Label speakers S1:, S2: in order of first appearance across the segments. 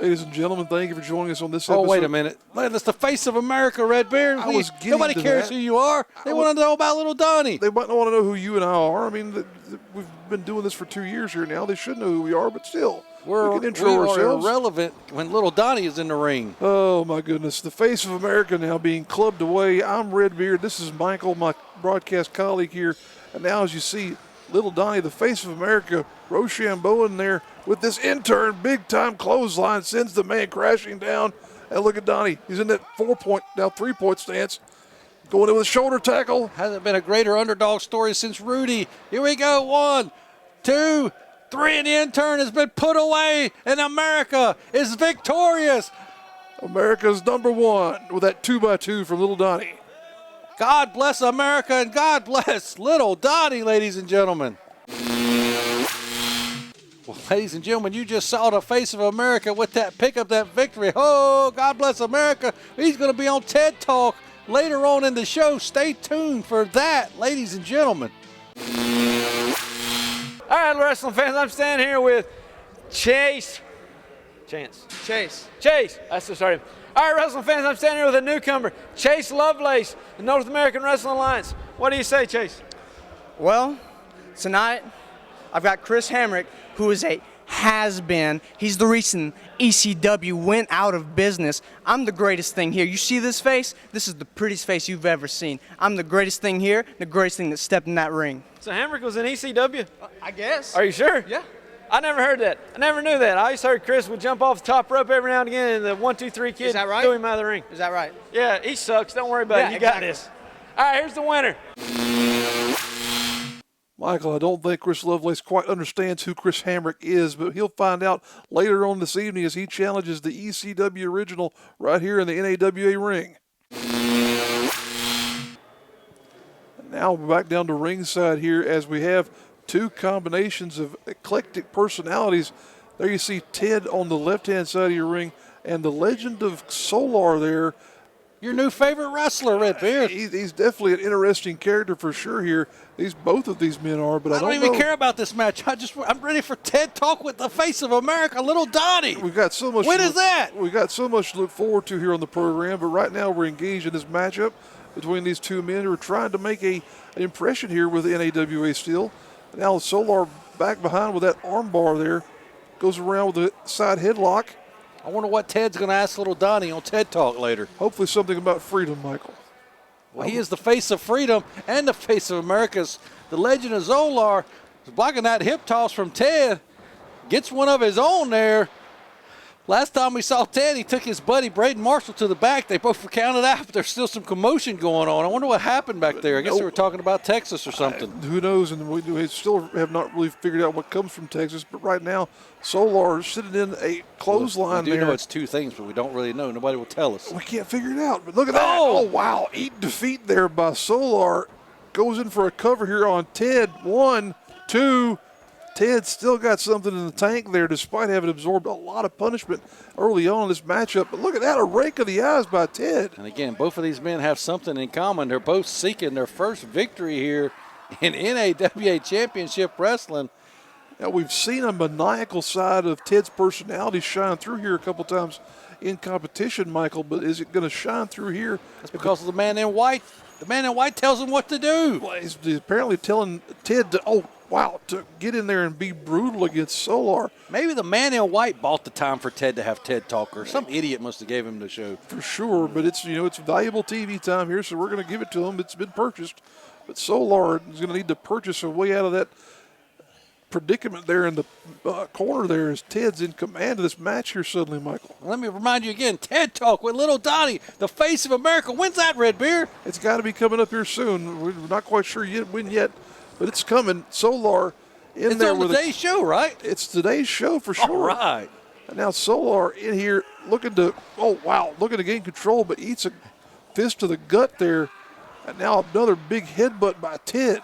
S1: Ladies and gentlemen, thank you for joining us on this episode.
S2: Oh, wait a minute. That's the face of America, Redbeard. Nobody cares who you are. They want to know about Lil Donnie.
S1: They might not want to know who you and I are. I mean, we've been doing this for 2 years here now. They should know who we are, but still, we can intro ourselves.
S2: We're irrelevant when Lil Donnie is in the ring.
S1: Oh, my goodness. The face of America now being clubbed away. I'm Redbeard. This is Michael, my broadcast colleague here. And now, as you see, Lil Donnie, the face of America, Rochambeau in there with this intern, big-time clothesline, sends the man crashing down. And look at Donnie. He's in that 3-point stance. Going in with a shoulder tackle.
S2: Hasn't been a greater underdog story since Rudy. Here we go. 1, 2, 3, and the intern has been put away, and America is victorious.
S1: America's #1 with that 2x2 from Lil Donnie.
S2: God bless America, and God bless Lil Donnie, ladies and gentlemen. Well, ladies and gentlemen, you just saw the face of America with that pick up that victory. Oh, God bless America. He's going to be on TED Talk later on in the show. Stay tuned for that, ladies and gentlemen.
S3: All right, wrestling fans, I'm standing here with Chase. Chase. That's the starting. All right, wrestling fans, I'm standing here with a newcomer, Chase Lovelace, the North American Wrestling Alliance. What do you say, Chase?
S4: Well, tonight I've got Chris Hamrick, who is a has-been. He's the reason ECW went out of business. I'm the greatest thing here. You see this face? This is the prettiest face you've ever seen. I'm the greatest thing here, the greatest thing that stepped in that ring.
S3: So Hamrick was in ECW?
S4: I guess.
S3: Are you sure?
S4: Yeah.
S3: I never heard that. I never knew that. I always heard Chris would jump off the top rope every now and again, and the 1, 2, 3 kid threw him out of the ring.
S4: Is that right?
S3: Yeah, he sucks. Don't worry about it. You got this. All right, here's the winner.
S1: Michael, I don't think Chris Lovelace quite understands who Chris Hamrick is, but he'll find out later on this evening as he challenges the ECW original right here in the NAWA ring. And now we're back down to ringside here as we have two combinations of eclectic personalities. There you see Ted on the left-hand side of your ring and the legend of Solar there.
S2: Your new favorite wrestler, Redbeard.
S1: He's definitely an interesting character for sure here. Both of these men are, but I don't
S2: even care about this match. I'm ready for TED Talk with the face of America, Lil Donnie.
S1: We've got so much.
S2: When is that?
S1: We've got so much to look forward to here on the program, but right now we're engaged in this matchup between these two men who are trying to make an impression here with the NAWA still. Now Solar back behind with that arm bar there. Goes around with a side headlock.
S2: I wonder what Ted's going to ask Lil Donnie on TED Talk later.
S1: Hopefully something about freedom, Michael.
S2: Well, he is the face of freedom and the face of America's. The legend of Zolar is blocking that hip toss from Ted. Gets one of his own there. Last time we saw Ted, he took his buddy Brayden Marshall to the back. They both were counted out, but there's still some commotion going on. I wonder what happened back there. I guess they were talking about Texas or something.
S1: Who knows? And we still have not really figured out what comes from Texas. But right now, Solar is sitting in a clothesline
S2: there.
S1: We
S2: do know it's two things, but we don't really know. Nobody will tell us.
S1: We can't figure it out. But look at that. Oh, wow. Eat defeat there by Solar. Goes in for a cover here on Ted. 1, 2. Ted still got something in the tank there despite having absorbed a lot of punishment early on in this matchup. But look at that, a rake of the eyes by Ted.
S2: And again, both of these men have something in common. They're both seeking their first victory here in NAWA Championship Wrestling.
S1: Now, we've seen a maniacal side of Ted's personality shine through here a couple times in competition, Michael, but is it going to shine through here?
S2: That's because of the man in white. The man in white tells him what to do.
S1: Well, he's apparently telling Ted to, to get in there and be brutal against Solar.
S2: Maybe the man in white bought the time for Ted to have TED Talk, or some idiot must have gave him the show.
S1: For sure, but it's valuable TV time here, so we're going to give it to him. It's been purchased, but Solar is going to need to purchase a way out of that predicament there in the corner there as Ted's in command of this match here suddenly, Michael.
S2: Let me remind you again, TED Talk with Lil Donnie, the face of America. When's that, Redbeard?
S1: It's got to be coming up here soon. We're not quite sure when yet, but it's coming. Solar in there with
S2: today's show, right?
S1: It's today's show for sure.
S2: All right.
S1: And now Solar in here looking to gain control, but eats a fist to the gut there. And now another big headbutt by Ted.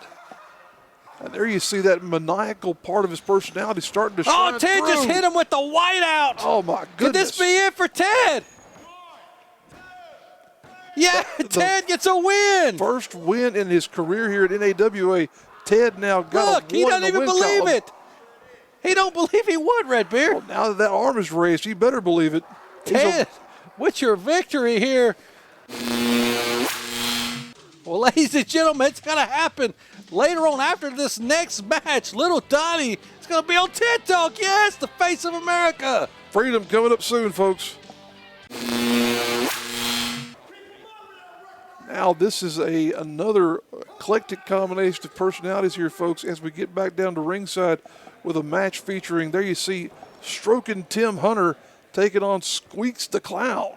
S1: And there you see that maniacal part of his personality starting to shine
S2: Ted
S1: through.
S2: just hit him with the whiteout.
S1: Oh, my goodness.
S2: Could this be it for Ted? Yeah, Ted gets a win.
S1: First win in his career here at NAWA. Ted now got
S2: Look, he doesn't even believe it. He don't believe he would, Redbeard.
S1: Well, now that arm is raised, he better believe it.
S2: Ted, with your victory here. Well, ladies and gentlemen, it's going to happen later on after this next match. Lil Donnie is going to be on TED Talk. Yes, the face of America.
S1: Freedom coming up soon, folks. Now, this is another eclectic combination of personalities here, folks, as we get back down to ringside with a match featuring, there you see, Stroking Tim Hunter taking on Squeeks the Clown.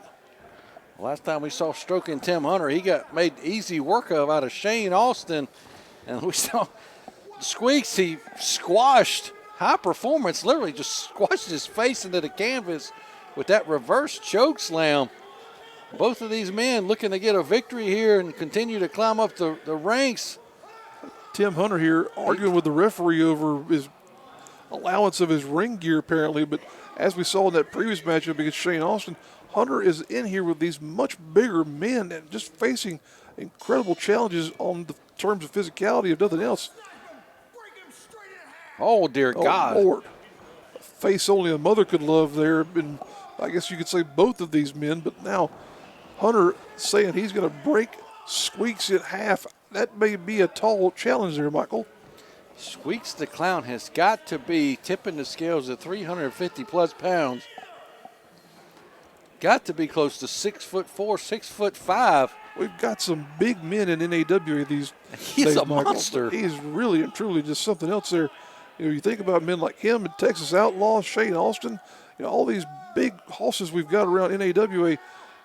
S2: Last time we saw Stroking Tim Hunter, he got made easy work of out of Shane Austin. And we saw Squeeks, he squashed High Performance, literally just squashed his face into the canvas with that reverse choke slam. Both of these men looking to get a victory here and continue to climb up the ranks.
S1: Tim Hunter here arguing with the referee over his allowance of his ring gear, apparently. But as we saw in that previous matchup against Shane Austin, Hunter is in here with these much bigger men and just facing incredible challenges on the terms of physicality, if nothing else.
S2: Oh, dear God.
S1: Oh, Lord. A face only a mother could love there. And I guess you could say both of these men, but now Hunter saying he's going to break Squeeks in half. That may be a tall challenge there, Michael.
S2: Squeeks the Clown has got to be tipping the scales at 350-plus pounds. Got to be close to 6'4", 6'5".
S1: We've got some big men in NAWA these
S2: He's
S1: days,
S2: a
S1: Michael.
S2: monster.
S1: He's really and truly just something else there. You know, you think about men like him and Texas Outlaw, Shane Austin, you know, all these big horses we've got around NAWA.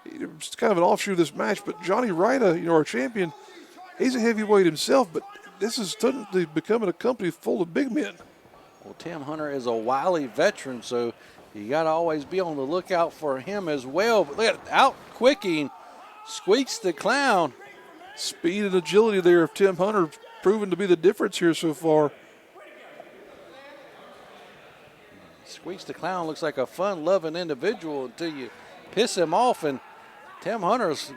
S1: It's kind of an offshoot of this match, but Johnny Ryda, you know, our champion, he's a heavyweight himself, but this is suddenly becoming a company full of big men.
S2: Well, Tim Hunter is a wily veteran, so you got to always be on the lookout for him as well. But look at out-quicking Squeeks the Clown.
S1: Speed and agility there of Tim Hunter proven to be the difference here so far.
S2: Squeeks the Clown looks like a fun-loving individual until you piss him off, and Tim Hunter's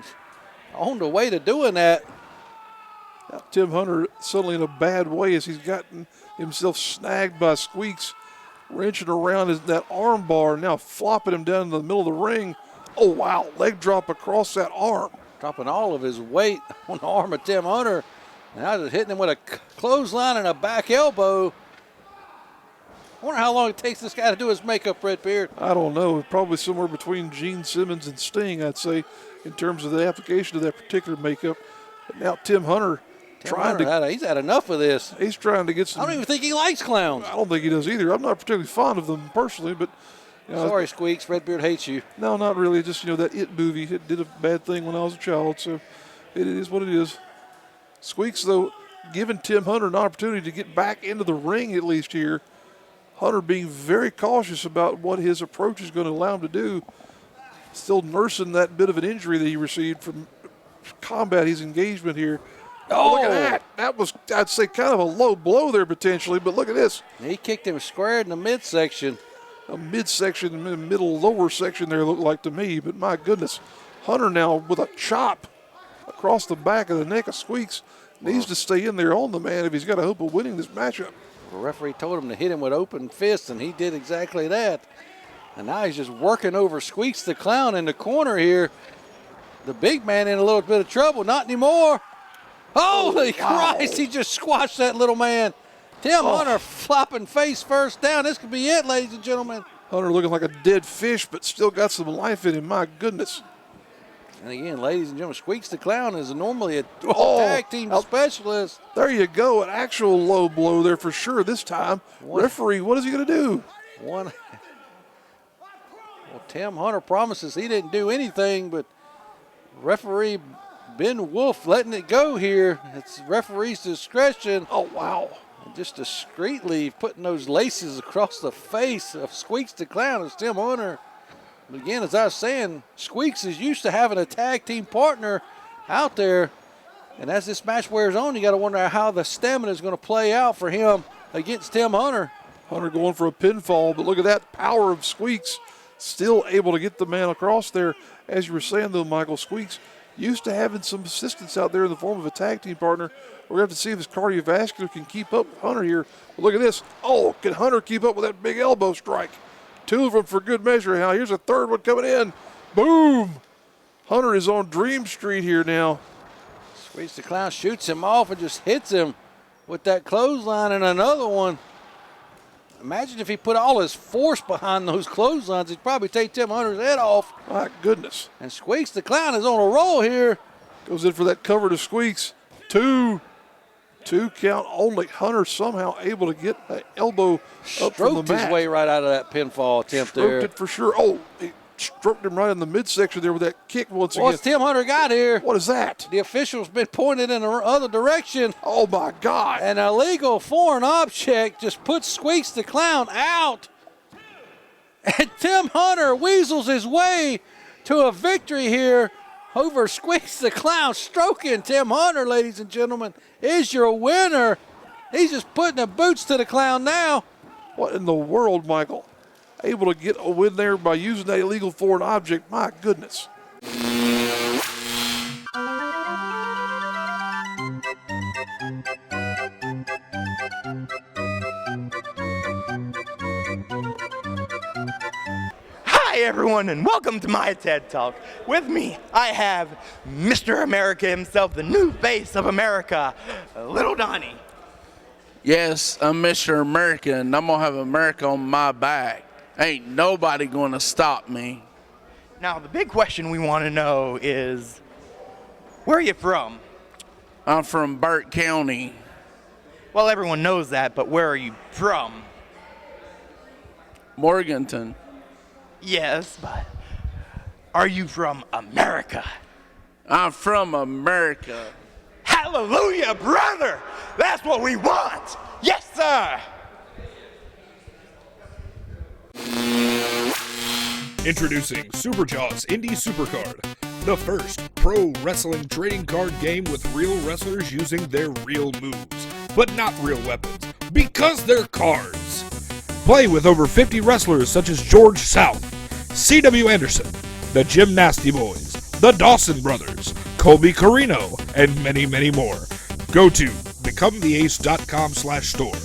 S2: on the way to doing that.
S1: Now, Tim Hunter suddenly in a bad way as he's gotten himself snagged by Squeeks, wrenching around that arm bar, now flopping him down in the middle of the ring. Oh, wow, leg drop across that arm.
S2: Dropping all of his weight on the arm of Tim Hunter. Now just hitting him with a clothesline and a back elbow. I wonder how long it takes this guy to do his makeup, Redbeard.
S1: I don't know. Probably somewhere between Gene Simmons and Sting, I'd say, in terms of the application of that particular makeup. But now Tim Hunter
S2: he's had enough of this.
S1: He's trying to get some.
S2: I don't even think he likes clowns.
S1: I don't think he does either. I'm not particularly fond of them personally, but. You know,
S2: sorry, Squeeks. Redbeard hates you.
S1: No, not really. Just, you know, that It movie. It did a bad thing when I was a child, so it is what it is. Squeeks, though, giving Tim Hunter an opportunity to get back into the ring at least here. Hunter being very cautious about what his approach is going to allow him to do. Still nursing that bit of an injury that he received from combat, his engagement here. Oh, look at that. That was, I'd say, kind of a low blow there potentially, but look at this.
S2: He kicked him square in the midsection.
S1: A midsection, middle, lower section there looked like to me, but my goodness. Hunter now with a chop across the back of the neck of Squeeks. Needs to stay in there on the man if he's got a hope of winning this matchup.
S2: The referee told him to hit him with open fists, and he did exactly that. And now he's just working over Squeeks the Clown in the corner here. The big man in a little bit of trouble. Not anymore. Holy Christ, he just squashed that little man. Tim Hunter flopping face first down. This could be it, ladies and gentlemen.
S1: Hunter looking like a dead fish, but still got some life in him. My goodness.
S2: And again, ladies and gentlemen, Squeeks the Clown is normally a tag team specialist.
S1: There you go. An actual low blow there for sure this time. Referee, what is he going to do?
S2: Well, Tim Hunter promises he didn't do anything, but referee Ben Wolf letting it go here. It's referee's discretion.
S1: Oh, wow.
S2: And just discreetly putting those laces across the face of Squeeks the Clown as Tim Hunter. But again, as I was saying, Squeeks is used to having a tag team partner out there. And as this match wears on, you got to wonder how the stamina is going to play out for him against Tim Hunter.
S1: Hunter going for a pinfall, but look at that power of Squeeks. Still able to get the man across there. As you were saying, though, Michael, Squeeks used to having some assistance out there in the form of a tag team partner. We're going to have to see if his cardiovascular can keep up with Hunter here. But look at this. Oh, can Hunter keep up with that big elbow strike? 2 of them for good measure. Now here's a third one coming in. Boom. Hunter is on Dream Street here now.
S2: Squeaks the Clown shoots him off and just hits him with that clothesline and another one. Imagine if he put all his force behind those clotheslines, he'd probably take Tim Hunter's head off.
S1: My goodness.
S2: And Squeaks the Clown is on a roll here.
S1: Goes in for that cover to Squeaks. 2 count only. Hunter somehow able to get an elbow up from the
S2: Stroked
S1: mat.
S2: his way right out of that pinfall attempt
S1: Stroked
S2: there.
S1: it for sure. Oh, he stroked him right in the midsection there with that kick once again.
S2: What's Tim Hunter got here?
S1: What is that?
S2: The official's been pointed in the other direction.
S1: Oh, my God.
S2: An illegal foreign object just puts Squeaks the Clown out. And Tim Hunter weasels his way to a victory here over Squeaks the Clown. Stroking Tim Hunter, ladies and gentlemen, is your winner. He's just putting the boots to the Clown now.
S1: What in the world, Michael? Able to get a win there by using that illegal foreign object. My goodness.
S5: Hi, everyone, and welcome to my TED Talk. With me, I have Mr. America himself, the new face of America, Lil Donnie.
S6: Yes, I'm Mr. America, and I'm going to have America on my back. Ain't nobody going to stop me.
S5: Now, the big question we want to know is, where are you from?
S6: I'm from Burt County.
S5: Well, everyone knows that, but where are you from?
S6: Morganton.
S5: Yes, but are you from America?
S6: I'm from America.
S5: Hallelujah, brother! That's what we want! Yes, sir!
S7: Introducing Superjaw's Indie Supercard, the first pro wrestling trading card game with real wrestlers using their real moves, but not real weapons, because they're cards. Play with over 50 wrestlers such as George South, C.W. Anderson, the Jim Nasty Boys, the Dawson Brothers, Colby Carino, and many, many more. Go to becometheace.com/store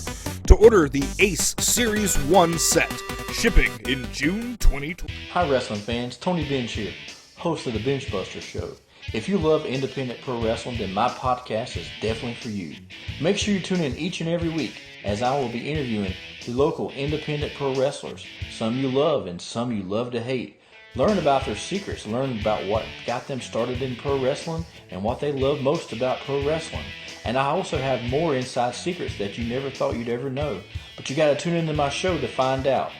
S7: to order the Ace Series 1 set, shipping in June 2020.
S8: Hi wrestling fans, Tony Bench here, host of the Bench Buster Show. If you love independent pro wrestling, then my podcast is definitely for you. Make sure you tune in each and every week as I will be interviewing the local independent pro wrestlers, some you love and some you love to hate. Learn about their secrets, learn about what got them started in pro wrestling and what they love most about pro wrestling. And I also have more inside secrets that you never thought you'd ever know. But you got to tune into my show to find out.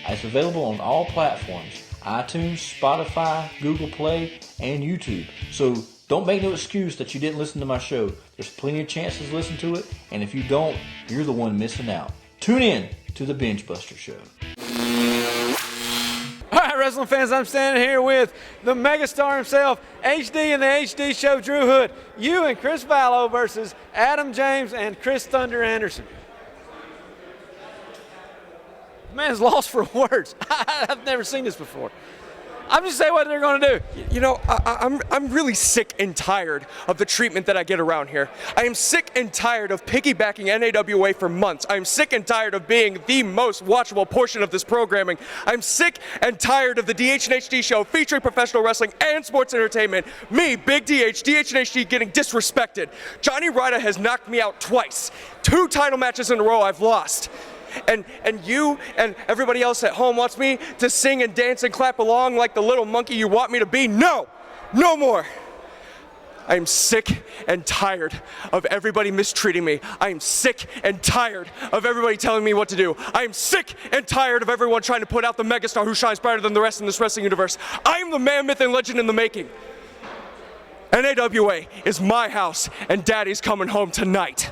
S8: It's available on all platforms, iTunes, Spotify, Google Play, and YouTube. So don't make no excuse that you didn't listen to my show. There's plenty of chances to listen to it, and if you don't, you're the one missing out. Tune in to the Bench Buster Show.
S3: All right, wrestling fans, I'm standing here with the megastar himself, HD and the HD Show, Drew Hood. You and Chris Valo versus Adam James and Chris Thunder Anderson. The man's lost for words. I've never seen this before. I'm just saying what they're going to do.
S9: You know, I'm really sick and tired of the treatment that I get around here. I am sick and tired of piggybacking NAWA for months. I'm sick and tired of being the most watchable portion of this programming. I'm sick and tired of the DH and HD show featuring professional wrestling and sports entertainment. Me, Big DH and HD getting disrespected. Johnny Ryder has knocked me out twice. 2 title matches in a row I've lost. And you and everybody else at home wants me to sing and dance and clap along like the little monkey you want me to be? No! No more! I am sick and tired of everybody mistreating me. I am sick and tired of everybody telling me what to do. I am sick and tired of everyone trying to put out the megastar who shines brighter than the rest in this wrestling universe. I am the man, myth, and legend in the making. NAWA is my house, and Daddy's coming home tonight.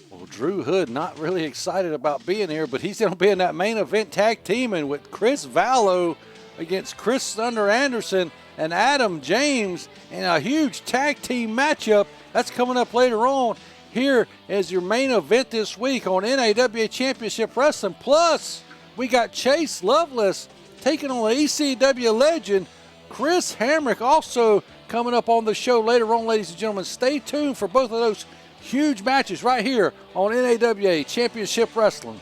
S2: Well, Drew Hood not really excited about being here, but he's going to be in that main event tag teaming with Chris Valo against Chris Thunder Anderson and Adam James in a huge tag team matchup. That's coming up later on. Here is your main event this week on NAWA Championship Wrestling. Plus, we got Chase Lovelace taking on the ECW legend, Chris Hamrick, also coming up on the show later on, ladies and gentlemen. Stay tuned for both of those huge matches right here on NAWA Championship Wrestling.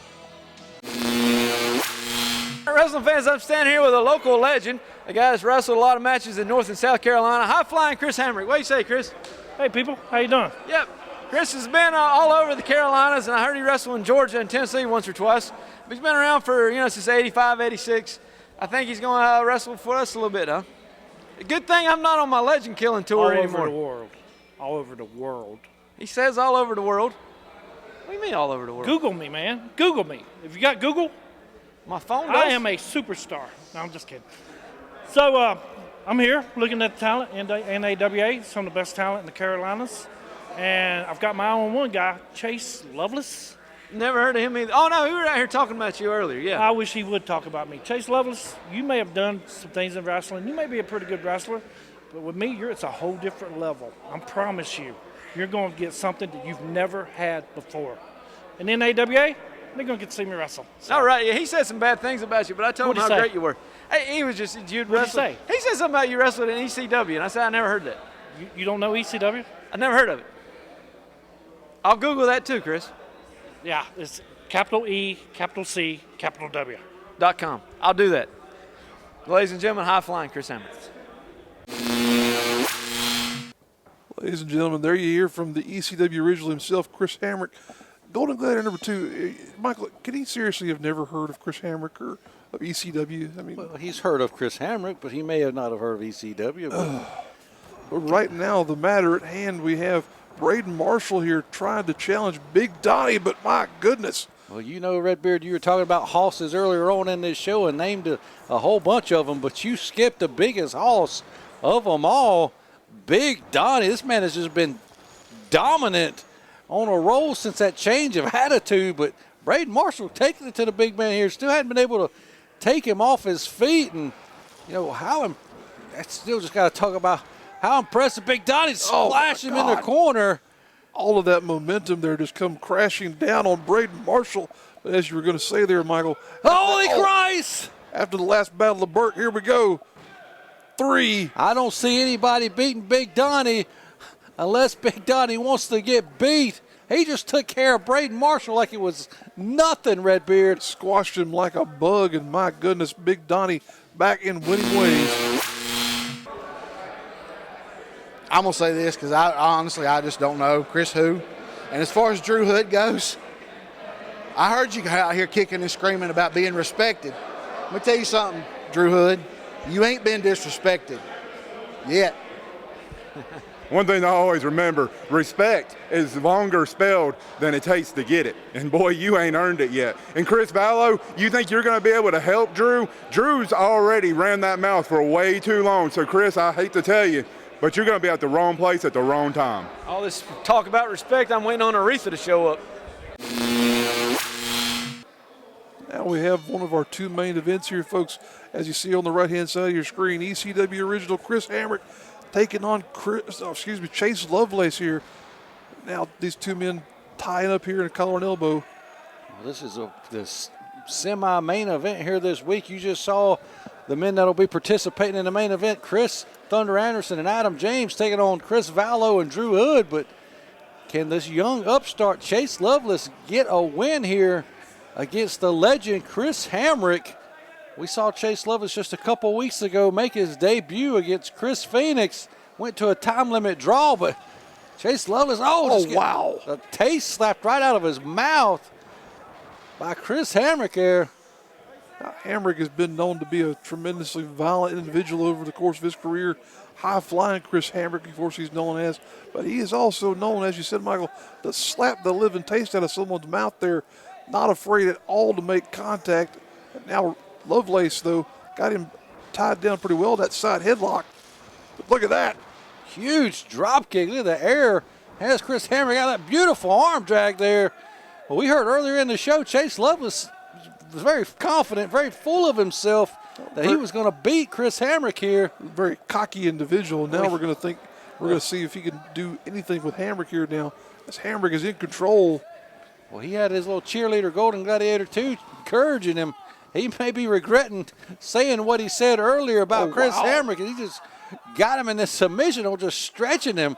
S3: Wrestling fans, I'm standing here with a local legend, a guy that's wrestled a lot of matches in North and South Carolina, high-flying Chris Hamrick. What do you say, Chris?
S10: Hey, people. How you doing?
S3: Yep. Chris has been all over the Carolinas, and I heard he wrestled in Georgia and Tennessee once or twice. But he's been around for, since 85, 86. I think he's going to wrestle for us a little bit, huh? Good thing I'm not on my legend killing tour anymore.
S10: All over the world. All over the world.
S3: He says all over the world. What do you mean all over the world?
S10: Google me, man. Google me. If you got Google,
S3: my phone does.
S10: I am a superstar. No, I'm just kidding. So I'm here looking at the talent in NAWA, some of the best talent in the Carolinas. And I've got my eye on one guy, Chase Lovelace.
S3: Never heard of him either. Oh, no, we were out here talking about you earlier, yeah.
S10: I wish he would talk about me. Chase Lovelace, you may have done some things in wrestling. You may be a pretty good wrestler, but with me, it's a whole different level. I promise you, you're going to get something that you've never had before. And in NAWA, they're going to get to see me wrestle. So.
S3: All right, yeah, he said some bad things about you, but I told him how great you were. Hey, he was just, you'd wrestle.
S10: What'd he say?
S3: He said something about you wrestled in ECW, and I said I never heard that.
S10: You don't know ECW?
S3: I never heard of it. I'll Google that too, Chris.
S10: Yeah, it's capital E, capital C, capital W.
S3: .com. I'll do that. Ladies and gentlemen, high flying Chris Hamrick.
S1: Ladies and gentlemen, there you hear from the ECW original himself, Chris Hamrick. Golden Gladiator number 2. Michael, can he seriously have never heard of Chris Hamrick or of ECW? I mean,
S2: well, he's heard of Chris Hamrick, but he may have not have heard of ECW.
S1: But right now, the matter at hand, we have Brayden Marshall here trying to challenge Big Donnie, but my goodness.
S2: Well, Redbeard, you were talking about hosses earlier on in this show and named a whole bunch of them, but you skipped the biggest hoss of them all, Big Donnie. This man has just been dominant on a roll since that change of attitude, but Brayden Marshall taking it to the big man here, still hadn't been able to take him off his feet, and that's still just got to talk about how impressive Big Donnie splashed him in the corner.
S1: All of that momentum there just come crashing down on Brayden Marshall. But as you were going to say there, Michael.
S2: Holy Christ!
S1: After the last Battle of Burke, here we go. 3.
S2: I don't see anybody beating Big Donnie unless Big Donnie wants to get beat. He just took care of Brayden Marshall like it was nothing, Redbeard.
S1: Squashed him like a bug, and my goodness, Big Donnie back in winning ways.
S11: I'm going to say this because I just don't know. Chris who? And as far as Drew Hood goes, I heard you out here kicking and screaming about being respected. Let me tell you something, Drew Hood. You ain't been disrespected yet.
S12: One thing I always remember, respect is longer spelled than it takes to get it. And boy, you ain't earned it yet. And Chris Valo, you think you're going to be able to help Drew? Drew's already ran that mouth for way too long. So Chris, I hate to tell you, but you're going to be at the wrong place at the wrong time.
S3: All this talk about respect, I'm waiting on Aretha to show up.
S1: Now we have one of our 2 main events here, folks. As you see on the right-hand side of your screen, ECW original Chris Hamrick taking on Chase Lovelace here. Now these 2 men tying up here in a collar and elbow.
S2: Well, this is this semi-main event here this week. You just saw the men that will be participating in the main event, Chris Thunder Anderson and Adam James, taking on Chris Valo and Drew Hood. But can this young upstart Chase Lovelace get a win here against the legend Chris Hamrick? We saw Chase Lovelace just a couple weeks ago make his debut against Chris Phoenix. Went to a time limit draw, but Chase Lovelace,
S1: wow.
S2: The taste slapped right out of his mouth by Chris Hamrick there.
S1: Now, Hamrick has been known to be a tremendously violent individual over the course of his career. High-flying Chris Hamrick, of course, he's known as. But he is also known, as you said, Michael, to slap the living taste out of someone's mouth there. Not afraid at all to make contact. And now Lovelace, though, got him tied down pretty well, that side headlock. But look at that.
S2: Huge drop kick. Look at the air. Has Chris Hamrick got that beautiful arm drag there. Well, we heard earlier in the show, Chase Lovelace was very confident, very full of himself that he was going to beat Chris Hamrick here.
S1: Very cocky individual. Now we're going to see if he can do anything with Hamrick here now. As Hamrick is in control.
S2: Well, he had his little cheerleader Golden Gladiator too, encouraging him he may be regretting saying what he said earlier about Chris Hamrick, and he just got him in this submission or just stretching him.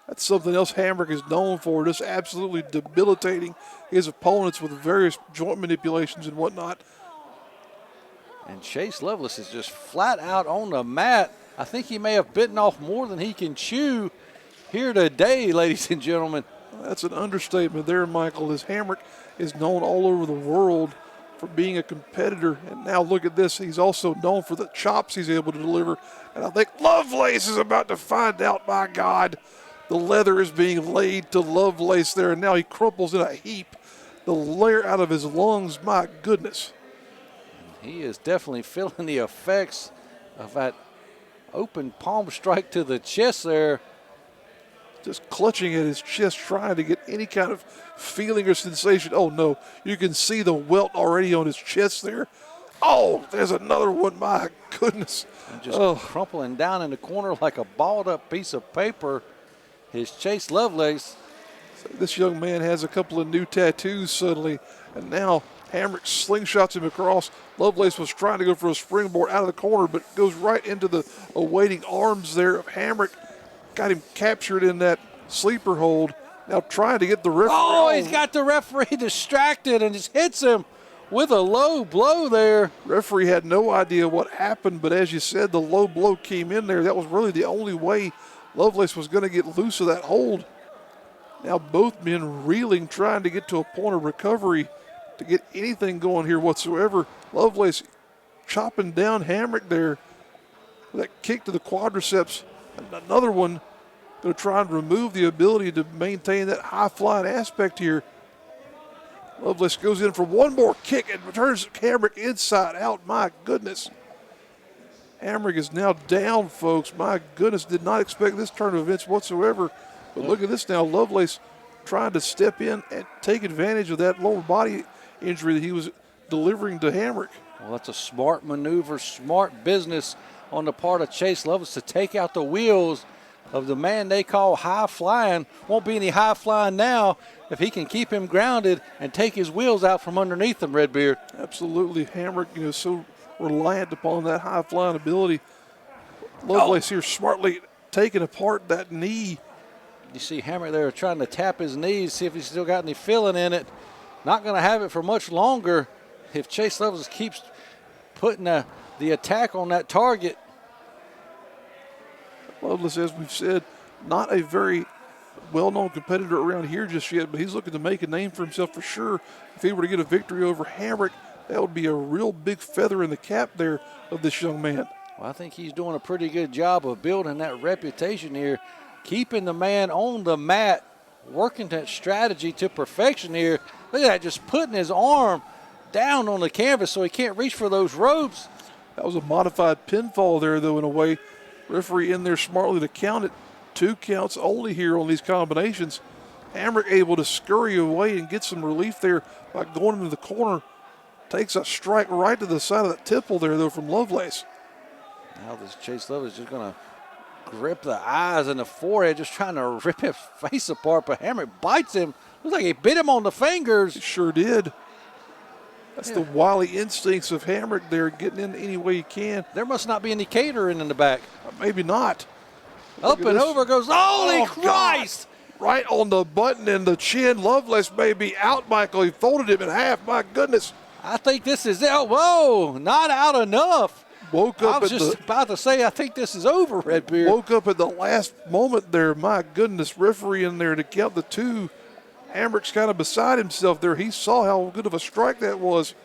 S1: That's something else Hamrick is known for, just absolutely debilitating his opponents with various joint manipulations and whatnot.
S2: And Chase Lovelace is just flat out on the mat. I think he may have bitten off more than he can chew here today, ladies and gentlemen.
S1: That's an understatement there, Michael, as Hamrick is known all over the world for being a competitor. And now look at this. He's also known for the chops he's able to deliver. And I think Lovelace is about to find out, my God. The leather is being laid to Lovelace there, and now he crumples in a heap. The layer out of his lungs, my goodness.
S2: He is definitely feeling the effects of that open palm strike to the chest there.
S1: Just clutching at his chest, trying to get any kind of feeling or sensation. Oh, no. You can see the welt already on his chest there. Oh, there's another one. My goodness.
S2: And just crumpling down in the corner like a balled up piece of paper is Chase Lovelace.
S1: This young man has a couple of new tattoos suddenly, and now Hamrick slingshots him across. Lovelace was trying to go for a springboard out of the corner, but goes right into the awaiting arms there of Hamrick. Got him captured in that sleeper hold. Now trying to get the referee.
S2: Oh, he's got the referee distracted and just hits him with a low blow there.
S1: Referee had no idea what happened, but as you said, the low blow came in there. That was really the only way Lovelace was going to get loose of that hold. Now both men reeling, trying to get to a point of recovery to get anything going here whatsoever. Lovelace chopping down Hamrick there with that kick to the quadriceps. And another one going to try and remove the ability to maintain that high-flying aspect here. Lovelace goes in for one more kick and returns Hamrick inside out. My goodness. Hamrick is now down, folks. My goodness, did not expect this turn of events whatsoever. But look at this now. Lovelace trying to step in and take advantage of that lower body injury that he was delivering to Hamrick.
S2: Well, that's a smart maneuver, smart business on the part of Chase Lovelace to take out the wheels of the man they call high flying. Won't be any high flying now if he can keep him grounded and take his wheels out from underneath him, Redbeard.
S1: Absolutely. Hamrick, so reliant upon that high flying ability. Lovelace here smartly taking apart that knee.
S2: You see Hamrick there trying to tap his knees, see if he's still got any feeling in it. Not going to have it for much longer if Chase Lovelace keeps putting the attack on that target.
S1: Lovelace, as we've said, not a very well-known competitor around here just yet, but he's looking to make a name for himself for sure. If he were to get a victory over Hamrick, that would be a real big feather in the cap there of this young man.
S2: Well, I think he's doing a pretty good job of building that reputation here, keeping the man on the mat, working that strategy to perfection here. Look at that, just putting his arm down on the canvas so he can't reach for those ropes.
S1: That was a modified pinfall there, though, in a way. Referee in there smartly to count it. 2 counts only here on these combinations. Hamrick able to scurry away and get some relief there by going into the corner. Takes a strike right to the side of the temple there, though, from Lovelace.
S2: Now this Chase Lovelace just going to grip the eyes and the forehead, just trying to rip his face apart, but Hamrick bites him. Looks like he bit him on the fingers.
S1: He sure did. That's the wily instincts of Hamrick there, getting in any way he can.
S2: There must not be any catering in the back.
S1: Maybe not.
S2: Up and over goes, holy Christ!
S1: God. Right on the button and the chin. Lovelace may be out, Michael. He folded him in half. My goodness.
S2: I think this is it. Whoa, not out enough.
S1: Woke up
S2: I was just about to say, I think this is over, Redbeard.
S1: Woke up at the last moment there. My goodness, referee in there to count the 2. Hamrick's kind of beside himself there. He saw how good of a strike that was.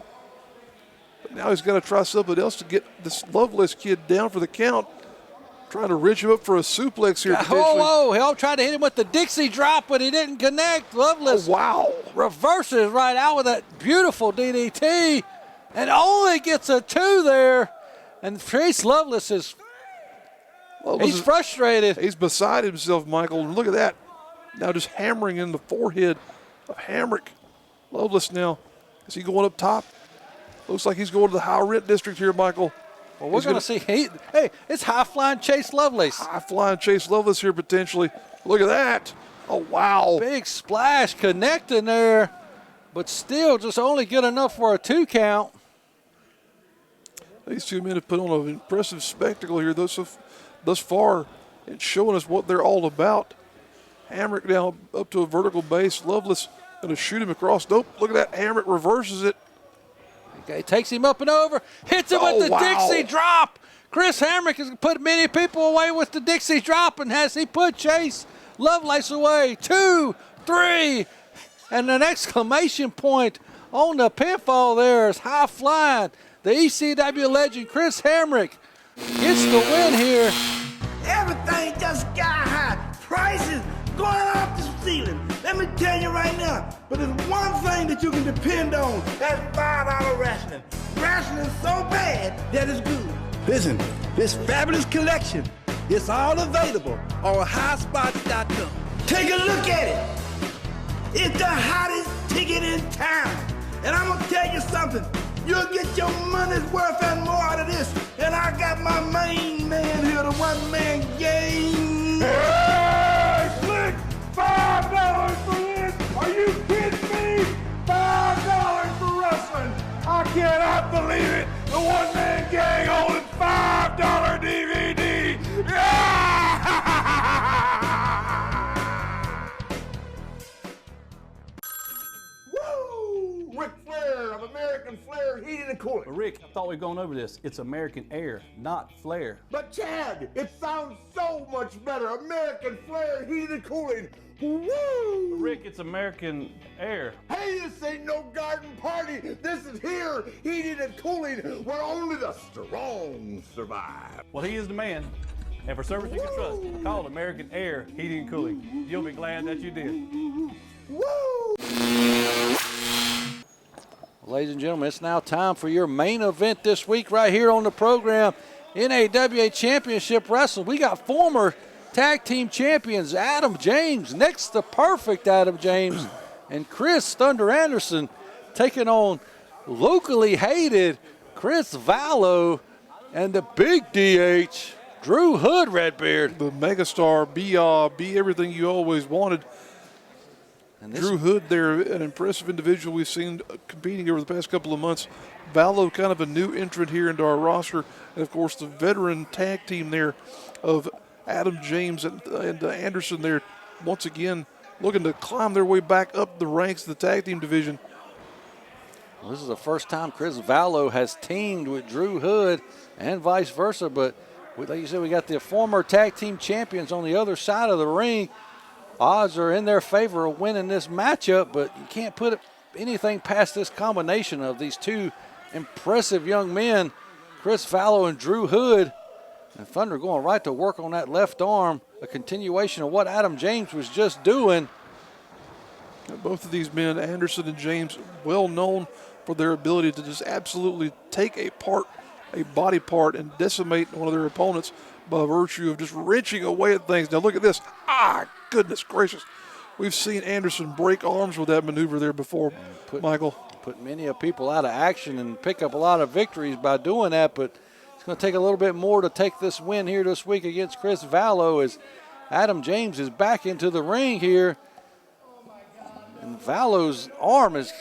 S1: But now he's got to try something else to get this Lovelace kid down for the count. Trying to reach him up for a suplex here.
S2: Whoa, he tried to hit him with the Dixie drop, but he didn't connect. Lovelace reverses right out with that beautiful DDT and only gets a 2 there. And Chase Lovelace is he's frustrated.
S1: He's beside himself, Michael. Look at that. Now just hammering in the forehead of Hamrick. Lovelace now, is he going up top? Looks like he's going to the high rent district here, Michael.
S2: Well, we're going to see. Hey, it's high-flying Chase Lovelace.
S1: High-flying Chase Lovelace here potentially. Look at that. Oh, wow.
S2: Big splash connecting there. but still just only good enough for a 2 count.
S1: These two men have put on an impressive spectacle here thus far and showing us what they're all about. Hamrick now up to a vertical base. Lovelace going to shoot him across. Nope, look at that. Hamrick reverses it.
S2: Okay, takes him up and over. Hits him with the Dixie drop. Chris Hamrick has put many people away with the Dixie drop, and has he put Chase Lovelace away. 2, 3, and an exclamation point on the pinfall there is high flying. The ECW legend Chris Hamrick gets the win here.
S13: Everything just sky high. Prices going off the ceiling. Let me tell you right now, but there's one thing that you can depend on. That's $5 wrestling. Wrestling so bad that it's good. Listen, this fabulous collection, it's all available on highspots.com. Take a look at it. It's the hottest ticket in town. And I'm gonna tell you something. You'll get your money's worth and more out of this. And I got my main man here, the one-man gang.
S14: Hey, Slick! $5 for this? Are you kidding me? $5 for wrestling. I cannot believe it. The one-man gang holding $5 DVD.
S13: Woo! Ric Flair of American Flair Heating and Cooling.
S15: Rick, I thought we were going over this. It's American Air, not Flair.
S13: But Chad, it sounds so much better. American Flair Heating and Cooling. Woo!
S15: Rick, it's American Air.
S13: Hey, this ain't no garden party. This is here, heating and cooling, where only the strong survive.
S15: Well, he is the man. And for service you can trust, call American Air Heating and Cooling. You'll be glad that you did.
S13: Woo!
S2: Ladies and gentlemen, it's now time for your main event this week right here on the program. NAWA Championship Wrestling. We got former tag team champions Adam James, next to perfect Adam James, and Chris Thunder Anderson taking on locally hated Chris Valo and the big DH, Drew Hood Redbeard.
S1: The megastar, be everything you always wanted. And Drew Hood there, an impressive individual we've seen competing over the past couple of months. Valo, kind of a new entrant here into our roster. And, of course, the veteran tag team there of Adam James and Anderson there, once again, looking to climb their way back up the ranks of the tag team division.
S2: Well, this is the first time Chris Valo has teamed with Drew Hood and vice versa. But like you said, we got the former tag team champions on the other side of the ring. Odds are in their favor of winning this matchup, but you can't put anything past this combination of these two impressive young men, Chris Valo and Drew Hood. And Thunder going right to work on that left arm, a continuation of what Adam James was just doing.
S1: Both of these men, Anderson and James, well known for their ability to just absolutely take a body part, and decimate one of their opponents by virtue of just wrenching away at things. Now look at this. Goodness gracious. We've seen Anderson break arms with that maneuver there before, Michael.
S2: Put many of people out of action and pick up a lot of victories by doing that, but it's going to take a little bit more to take this win here this week against Chris Valo, as Adam James is back into the ring here. And Valo's arm is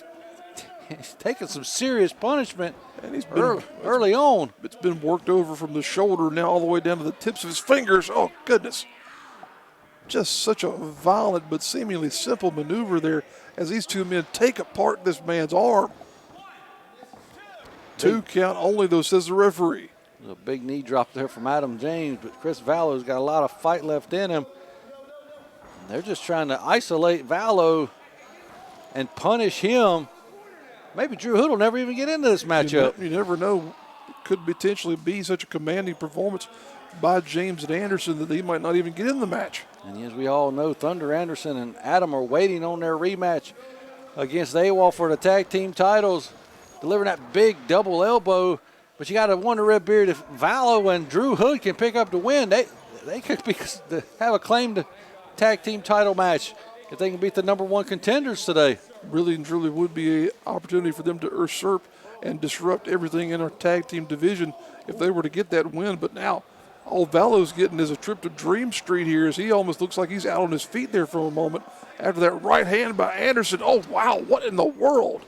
S2: taking some serious punishment, and he's been early on.
S1: It's been worked over from the shoulder now all the way down to the tips of his fingers. Oh, goodness. Just such a violent but seemingly simple maneuver there as these two men take apart this man's arm. 2 count only, though, says the referee.
S2: There's a big knee drop there from Adam James, but Chris Valo's got a lot of fight left in him. They're just trying to isolate Valo and punish him. Maybe Drew Hood will never even get into this matchup.
S1: You never know. It could potentially be such a commanding performance by James and Anderson that he might not even get in the match.
S2: And as we all know, Thunder Anderson and Adam are waiting on their rematch against NAWA for the tag team titles, delivering that big double elbow. But you got to wonder, Redbeard, if Valo and Drew Hood can pick up the win, they could have a claim to tag team title match if they can beat the #1 contenders today.
S1: Really and truly would be an opportunity for them to usurp and disrupt everything in our tag team division if they were to get that win. But now All Valo's getting is a trip to Dream Street here as he almost looks like he's out on his feet there for a moment after that right hand by Anderson. Oh, wow, what in the world?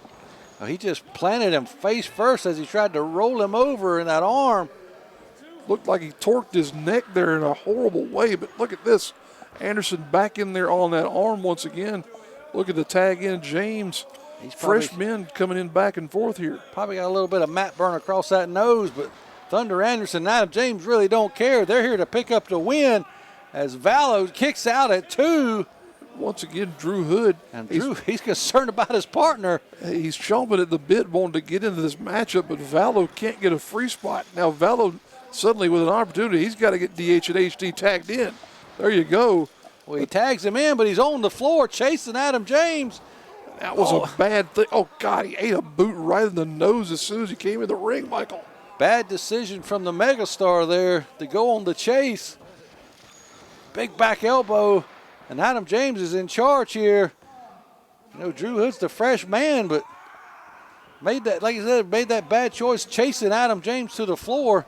S2: Oh, he just planted him face first as he tried to roll him over in that arm.
S1: Looked like he torqued his neck there in a horrible way, but look at this. Anderson back in there on that arm once again. Look at the tag in, James. Fresh men coming in back and forth here.
S2: Probably got a little bit of mat burn across that nose, but Thunder Anderson and Adam James really don't care. They're here to pick up the win as Valo kicks out at 2.
S1: Once again, Drew Hood.
S2: And he's concerned about his partner.
S1: He's chomping at the bit wanting to get into this matchup, but Valo can't get a free spot. Now Valo suddenly with an opportunity, he's got to get DH and HD tagged in. There you go.
S2: Well, he tags him in, but he's on the floor chasing Adam James.
S1: That was a bad thing. Oh, God, he ate a boot right in the nose as soon as he came in the ring, Michael.
S2: Bad decision from the megastar there to go on the chase. Big back elbow, and Adam James is in charge here. You know, Drew Hood's the fresh man, but made that, like I said, made that bad choice chasing Adam James to the floor.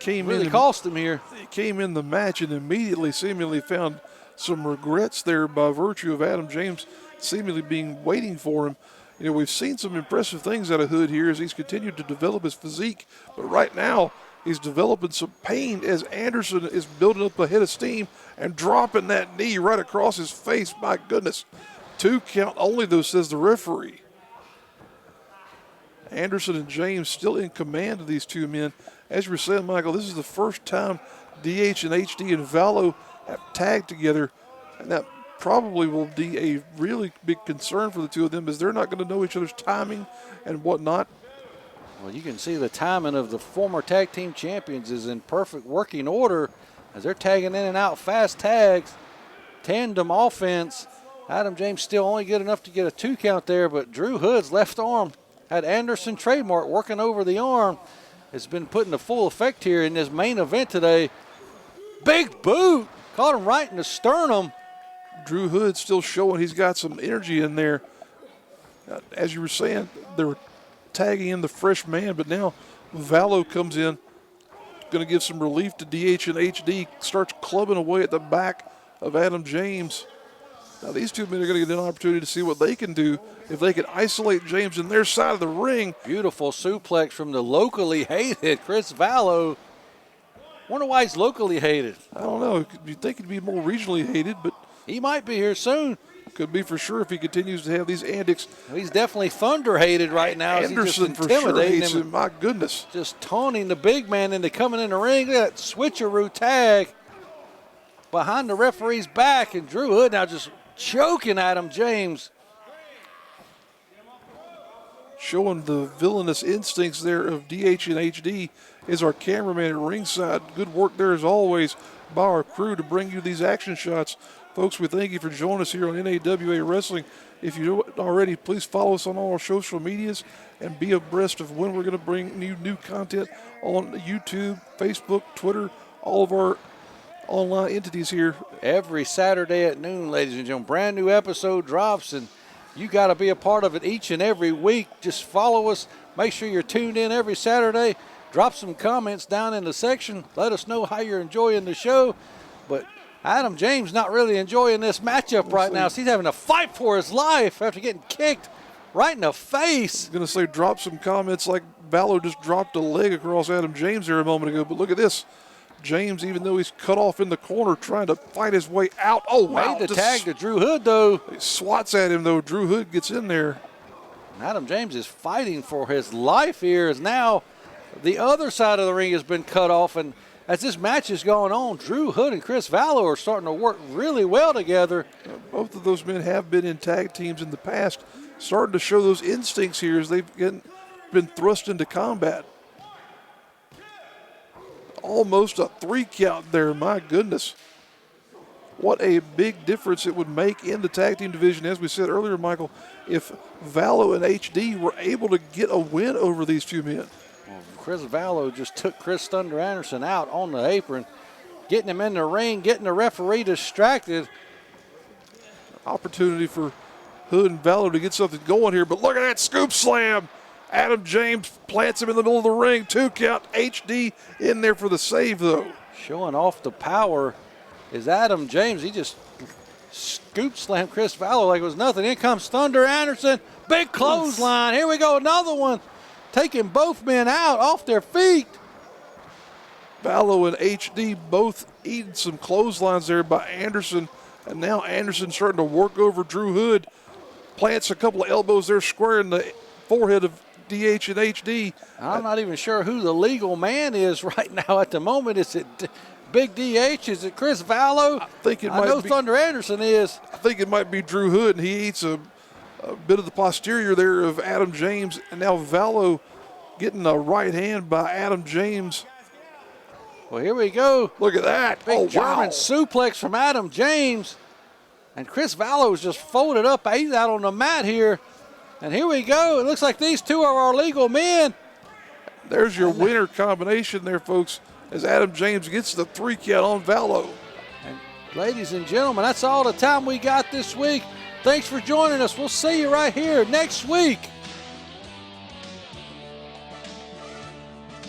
S2: Really cost him here.
S1: He came in the match and immediately seemingly found some regrets there by virtue of Adam James seemingly waiting for him. You know, we've seen some impressive things out of Hood here as he's continued to develop his physique, but right now he's developing some pain as Anderson is building up a head of steam and dropping that knee right across his face. My goodness. 2 count only, though, says the referee. Anderson and James still in command of these two men. As you were saying, Michael, this is the first time DH and HD and Valo have tagged together, and that probably will be a really big concern for the two of them as they're not going to know each other's timing and whatnot.
S2: Well, you can see the timing of the former tag team champions is in perfect working order as they're tagging in and out fast tags, tandem offense. Adam James still only good enough to get a 2 count there, but Drew Hood's left arm had Anderson trademark working over the arm. It's been put into full effect here in this main event today. Big boot, caught him right in the sternum.
S1: Drew Hood still showing he's got some energy in there. As you were saying, they were tagging in the fresh man, but now Valo comes in, going to give some relief to DH and HD, starts clubbing away at the back of Adam James. Now these two men are going to get an opportunity to see what they can do if they can isolate James in their side of the ring.
S2: Beautiful suplex from the locally hated Chris Valo. Wonder why he's locally hated.
S1: I don't know. You'd think he'd be more regionally hated, but
S2: he might be here soon.
S1: Could be for sure if he continues to have these antics.
S2: He's definitely Thunder hated right now.
S1: Anderson for sure hates him. My goodness.
S2: Just taunting the big man into coming in the ring. Look at that switcheroo tag behind the referee's back, and Drew Hood now just choking Adam James.
S1: Showing the villainous instincts there of DH and HD is our cameraman at ringside. Good work there as always by our crew to bring you these action shots. Folks, we thank you for joining us here on NAWA Wrestling. If you don't already, please follow us on all our social medias and be abreast of when we're going to bring new content on YouTube, Facebook, Twitter, all of our online entities here.
S2: Every Saturday at noon, ladies and gentlemen, brand new episode drops, and you got to be a part of it each and every week. Just follow us. Make sure you're tuned in every Saturday. Drop some comments down in the section. Let us know how you're enjoying the show. But Adam James not really enjoying this matchup right now. So he's having to fight for his life after getting kicked right in the face.
S1: I was going to say drop some comments like Valo just dropped a leg across Adam James there a moment ago. But look at this. James, even though he's cut off in the corner, trying to fight his way out. Oh, wow.
S2: Made the tag to Drew Hood, though.
S1: He swats at him, though. Drew Hood gets in there.
S2: And Adam James is fighting for his life here as now the other side of the ring has been cut off. And as this match is going on, Drew Hood and Chris Valo are starting to work really well together.
S1: Both of those men have been in tag teams in the past, starting to show those instincts here as they've been thrust into combat. Almost a 3 count there, my goodness. What a big difference it would make in the tag team division. As we said earlier, Michael, if Valo and HD were able to get a win over these two men.
S2: Well, Chris Valo just took Chris Thunder Anderson out on the apron, getting him in the ring, getting the referee distracted.
S1: Opportunity for Hood and Valo to get something going here, but look at that scoop slam. Adam James plants him in the middle of the ring. 2 count. HD in there for the save, though.
S2: Showing off the power is Adam James. He just scoop slammed Chris Valo like it was nothing. In comes Thunder Anderson. Big clothesline. Here we go, another one. Taking both men out off their feet.
S1: Valo and HD both eating some clotheslines there by Anderson. And now Anderson starting to work over Drew Hood. Plants a couple of elbows there, squaring the forehead of DH and HD.
S2: I'm not even sure who the legal man is right now at the moment. Is it Big DH? Is it Chris Valo? I know Thunder Anderson is.
S1: I think it might be Drew Hood, and he eats a bit of the posterior there of Adam James. And now Valo getting a right hand by Adam James.
S2: Well, here we go.
S1: Look at that.
S2: Big German suplex from Adam James. And Chris Valo is just folded up. He's out on the mat here. And here we go. It looks like these two are our legal men.
S1: There's your winner combination there, folks, as Adam James gets the 3 count on Valo.
S2: And ladies and gentlemen, that's all the time we got this week. Thanks for joining us. We'll see you right here next week.